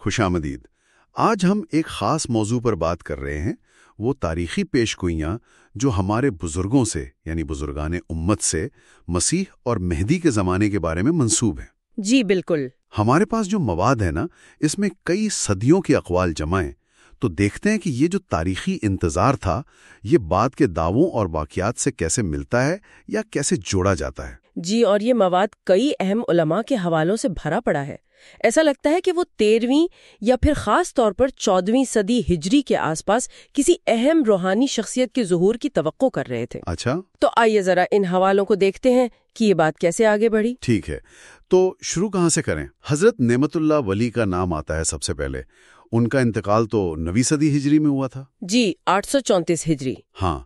خوش آمدید۔ آج ہم ایک خاص موضوع پر بات کر رہے ہیں، وہ تاریخی پیش گوئیاں جو ہمارے بزرگوں سے یعنی بزرگان امت سے مسیح اور مہدی کے زمانے کے بارے میں منسوب ہیں۔ جی بالکل۔ ہمارے پاس جو مواد ہے نا، اس میں کئی صدیوں کے اقوال جمع ہیں، تو دیکھتے ہیں کہ یہ جو تاریخی انتظار تھا، یہ بعد کے دعووں اور واقعات سے کیسے ملتا ہے یا کیسے جوڑا جاتا ہے۔ جی، اور یہ مواد کئی اہم علماء کے حوالوں سے بھرا پڑا ہے۔ ایسا لگتا ہے کہ وہ 13ویں یا پھر خاص طور پر 14ویں صدی ہجری کے آس پاس کسی اہم روحانی شخصیت کے ظہور کی توقع کر رہے تھے۔ اچھا، تو آئیے ذرا ان حوالوں کو دیکھتے ہیں کہ یہ بات کیسے آگے بڑھی۔ ٹھیک ہے، تو شروع کہاں سے کریں؟ حضرت نعمت اللہ ولی کا نام آتا ہے سب سے پہلے۔ ان کا انتقال تو 9ویں صدی ہجری میں ہوا تھا۔ جی، 834 ہجری۔ ہاں،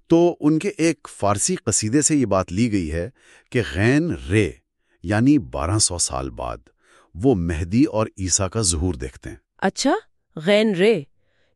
تو ان کے ایک فارسی قصیدے سے یہ بات لی گئی ہے کہ غین رے یعنی 1200 سال بعد وہ مہدی اور عیسیٰ کا ظہور دیکھتے ہیں۔ اچھا، غین رے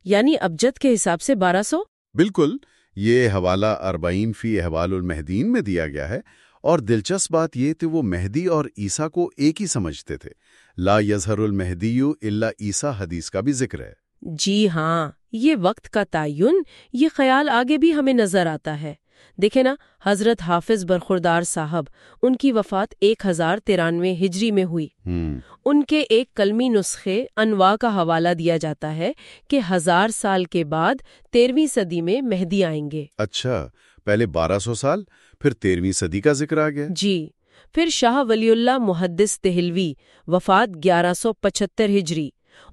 یعنی ابجد کے حساب سے 1200؟ بالکل، یہ حوالہ 40 فی احوال المہدین میں دیا گیا ہے، اور دلچسپ بات یہ کہ وہ مہدی اور عیسیٰ کو ایک ہی سمجھتے تھے۔ لا یظہر المہدی الا عیسیٰ حدیث کا بھی ذکر ہے۔ جی ہاں، یہ وقت کا تعین، یہ خیال آگے بھی ہمیں نظر آتا ہے۔ دیکھیں نا، حضرت حافظ برخوردار صاحب، ان کی وفات 1093 ہجری میں ہوئی۔ ان کے ایک کلمی نسخے انواع کا حوالہ دیا جاتا ہے کہ 1000 سال کے بعد 13ویں صدی میں مہدی آئیں گے۔ اچھا، پہلے 1200 سال، پھر 13ویں صدی کا ذکر آ گیا۔ جی، پھر شاہ ولی اللہ محدث دہلوی، وفات 1175 ہجری۔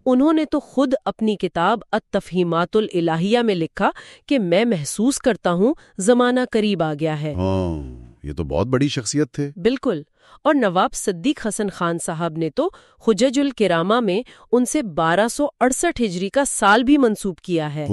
انہوں نے تو خود اپنی کتاب التفہیمات الالہیہ میں لکھا کہ میں محسوس کرتا ہوں زمانہ قریب آ گیا ہے۔ یہ تو بہت بڑی شخصیت تھے۔ بالکل، اور نواب صدیق حسن خان صاحب نے تو حجج الکرامہ میں ان سے 1268 ہجری کا سال بھی منسوب کیا ہے۔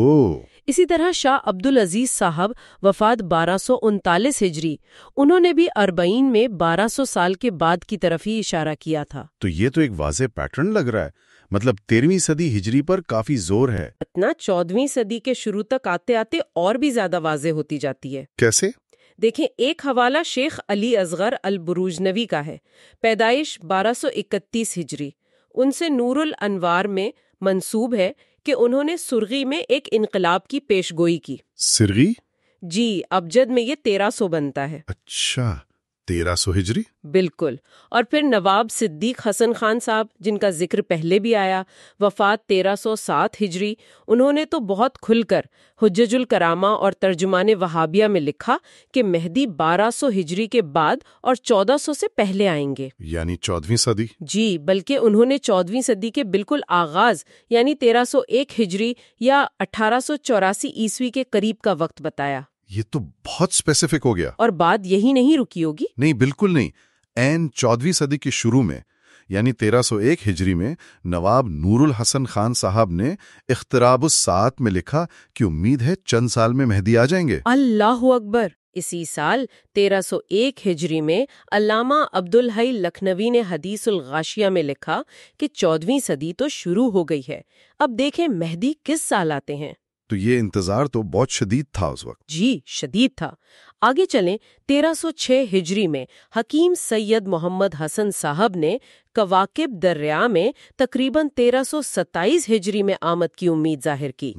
اسی طرح شاہ عبدالعزیز صاحب، وفات 1239 ہجری، انہوں نے بھی 40 میں 1200 سال کے بعد کی طرف ہی اشارہ کیا تھا۔ تو یہ تو ایک واضح پیٹرن لگ رہا ہے، مطلب 13ویں صدی ہجری پر کافی زور ہے۔ اتنا 14ویں صدی کے شروع تک آتے آتے اور بھی زیادہ واضح ہوتی جاتی ہے۔ کیسے؟ دیکھیں، ایک حوالہ شیخ علی اصغر البروجنوی کا ہے، پیدائش 1231 ہجری۔ ان سے نور الانوار میں منسوب ہے کہ انہوں نے سرغی میں ایک انقلاب کی پیش گوئی کی۔ سرغی؟ جی، ابجد میں یہ 1300 بنتا ہے۔ اچھا، 1300 ہجری؟ بالکل، اور پھر نواب صدیق حسن خان صاحب، جن کا ذکر پہلے بھی آیا، وفات 1307 ہجری۔ انہوں نے تو بہت کھل کر حجج الکرامہ اور ترجمان وہابیہ میں لکھا کہ مہدی 1200 ہجری کے بعد اور 1400 سے پہلے آئیں گے، یعنی 14ویں صدی؟ جی، بلکہ انہوں نے 14ویں صدی کے بالکل آغاز یعنی 1301 ہجری یا 1884 عیسوی کے قریب کا وقت بتایا۔ یہ تو بہت اسپیسیفک ہو گیا۔ اور بات یہی نہیں رکی ہوگی۔ نہیں، بالکل نہیں، عین 14ویں صدی کے شروع میں یعنی 1301 ہجری میں نواب نور الحسن خان صاحب نے اختراب الساعت میں لکھا کہ امید ہے چند سال میں مہدی آ جائیں گے۔ اللہ اکبر! اسی سال 1301 ہجری میں علامہ عبدالحی لکھنوی نے حدیث الغاشیہ میں لکھا کہ 14ویں صدی تو شروع ہو گئی ہے، اب دیکھیں مہدی کس سال آتے ہیں۔ تو یہ انتظار تو بہت شدید تھا اس وقت۔ جی، شدید تھا۔ آگے چلیں، 1306 ہجری میں حکیم سید محمد حسن صاحب نے کواکب دریا میں تقریباً 1327 ہجری میں آمد کی امید ظاہر کی۔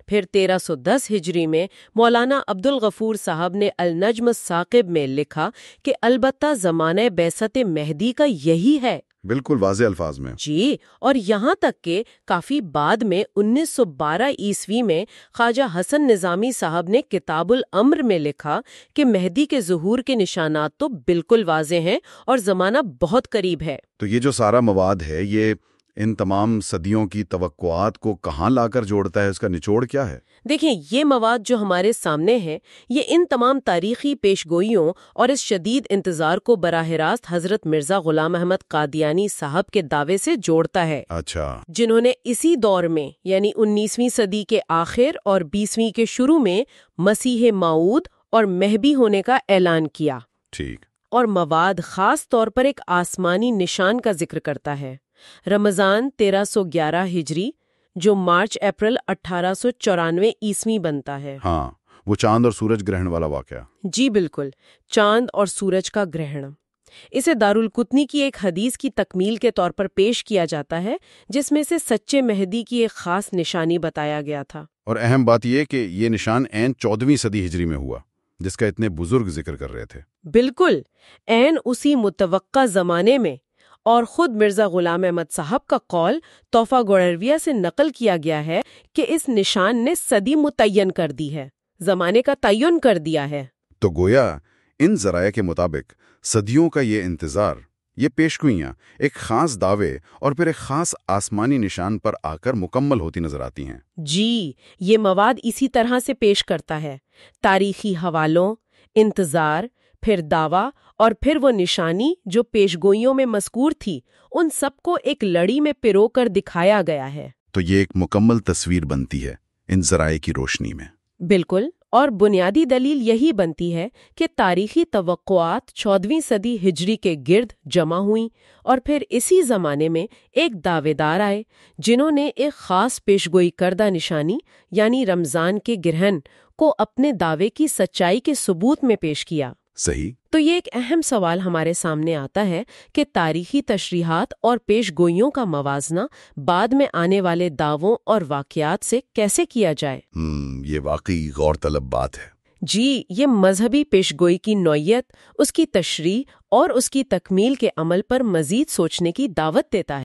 پھر 1310 ہجری میں مولانا عبدالغفور صاحب نے النجم الثاقب میں لکھا کہ البتہ زمانہ بعثت مہدی کا یہی ہے۔ بالکل واضح الفاظ میں۔ جی، اور یہاں تک کہ کافی بعد میں 1912 عیسوی میں خواجہ حسن نظامی صاحب نے کتاب الامر میں لکھا کہ مہدی کے ظہور کے نشانات تو بالکل واضح ہیں اور زمانہ بہت قریب ہے۔ تو یہ جو سارا مواد ہے، یہ ان تمام صدیوں کی توقعات کو کہاں لا کر جوڑتا ہے؟ اس کا نچوڑ کیا ہے؟ دیکھیں، یہ مواد جو ہمارے سامنے ہے، یہ ان تمام تاریخی پیش گوئیوں اور اس شدید انتظار کو براہ راست حضرت مرزا غلام احمد قادیانی صاحب کے دعوے سے جوڑتا ہے۔ اچھا، جنہوں نے اسی دور میں یعنی 19ویں صدی کے آخر اور 20ویں کے شروع میں مسیح موعود اور مہدی ہونے کا اعلان کیا۔ ٹھیک۔ اور مواد خاص طور پر ایک آسمانی نشان کا ذکر کرتا ہے، رمضان 1311 ہجری، جو مارچ اپریل 1894 عیسوی بنتا ہے۔ ہاں، وہ چاند اور سورج گرہن والا واقعہ۔ جی بالکل، چاند اور سورج کا گرہن۔ اسے دارالقطنی کی ایک حدیث کی تکمیل کے طور پر پیش کیا جاتا ہے، جس میں سے سچے مہدی کی ایک خاص نشانی بتایا گیا تھا۔ اور اہم بات یہ کہ یہ نشان عین 14ویں صدی ہجری میں ہوا، جس کا اتنے بزرگ ذکر کر رہے تھے۔ بالکل، عین اسی متوقع زمانے میں، اور خود مرزا غلام احمد صاحب کا قول تحفہ گوہرویہ سے نقل کیا گیا ہے کہ اس نشان نے صدی متعین کر دی ہے، زمانے کا تعین کر دیا ہے۔ تو گویا ان ذرائع کے مطابق صدیوں کا یہ انتظار، یہ پیشگوئیاں ایک خاص دعوے اور پھر ایک خاص آسمانی نشان پر آ کر مکمل ہوتی نظر آتی ہیں۔ جی، یہ مواد اسی طرح سے پیش کرتا ہے، تاریخی حوالوں، انتظار، پھر دعویٰ اور پھر وہ نشانی جو پیشگوئیوں میں مذکور تھی، ان سب کو ایک لڑی میں پرو کر دکھایا گیا ہے۔ تو یہ ایک مکمل تصویر بنتی ہے ان ذرائع کی روشنی میں۔ بالکل، اور بنیادی دلیل یہی بنتی ہے کہ تاریخی توقعات 14ویں صدی ہجری کے گرد جمع ہوئیں، اور پھر اسی زمانے میں ایک دعوے دار آئے جنہوں نے ایک خاص پیشگوئی کردہ نشانی یعنی رمضان کے گرہن کو اپنے دعوے کی سچائی کے ثبوت میں پیش کیا۔ صحیح۔ تو یہ ایک اہم سوال ہمارے سامنے آتا ہے کہ تاریخی تشریحات اور پیش گوئیوں کا موازنہ بعد میں آنے والے دعووں اور واقعات سے کیسے کیا جائے؟ یہ واقعی غور طلب بات ہے۔ جی، یہ مذہبی پیش گوئی کی نوعیت، اس کی تشریح اور اس کی تکمیل کے عمل پر مزید سوچنے کی دعوت دیتا ہے۔